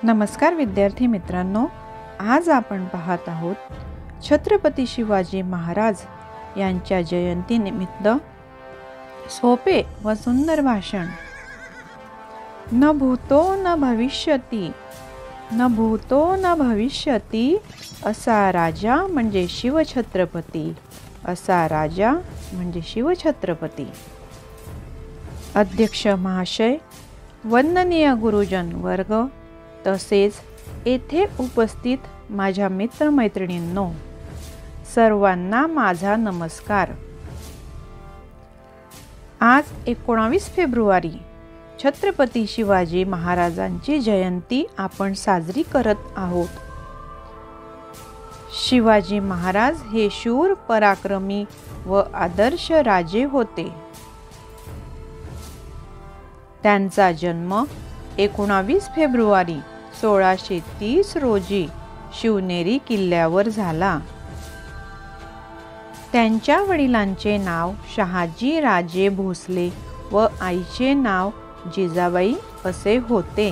नमस्कार विद्यार्थी मित्रांनो, आज आपण पाहत आहोत छत्रपती शिवाजी महाराज यांच्या जयंतीनिमित्त सोपे व सुंदर भाषण। न भूतो न भविष्यती, न भूतो न भविष्यती, असा राजा म्हणजे शिवछत्रपती, असा राजा म्हणजे शिवछत्रपती। अध्यक्ष महाशय, वंदनीय गुरुजन वर्ग, तसेच येथे उपस्थित माझ्या मित्रमैत्रिणींनो, सर्वांना माझा नमस्कार। आज 19 फेब्रुवारी छत्रपती शिवाजी महाराजांची जयंती आपण साजरी करत आहोत। शिवाजी महाराज हे शूर, पराक्रमी व आदर्श राजे होते। त्यांचा जन्म 19 फेब्रुवारी 1630 रोजी शिवनेरी किल्ल्यावर झाला। त्यांच्या वडिलांचे नाव शहाजी राजे भोसले व आईचे नाव जिजाबाई असे होते।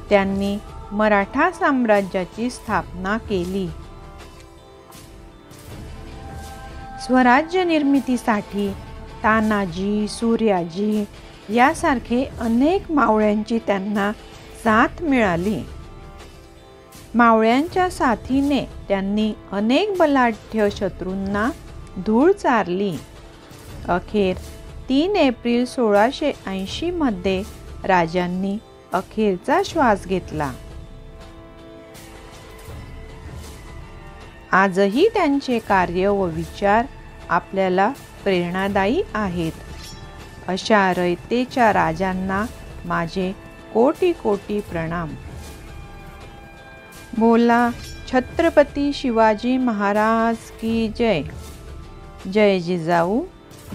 त्यांनी मराठा साम्राज्याची स्थापना केली। स्वराज्य निर्मितीसाठी तानाजी, सूर्याजी यासारखे अनेक मावळ्यांची त्यांना साथ मिळाली। मावळ्यांच्या साथीने त्यांनी अनेक बलाढ्य शत्रूंना धूळ चारली। अखेर 3 एप्रिल 1680 मध्ये राजांनी अखेरचा श्वास घेतला। आजही त्यांचे कार्य व विचार आपल्याला प्रेरणादायी आहेत। अशा रयतेच्या राजांना माझे कोटी कोटी प्रणाम। बोला छत्रपती शिवाजी महाराज की जय। जय जिजाऊ,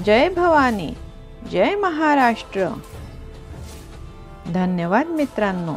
जय भवानी, जय महाराष्ट्र। धन्यवाद मित्रांनो।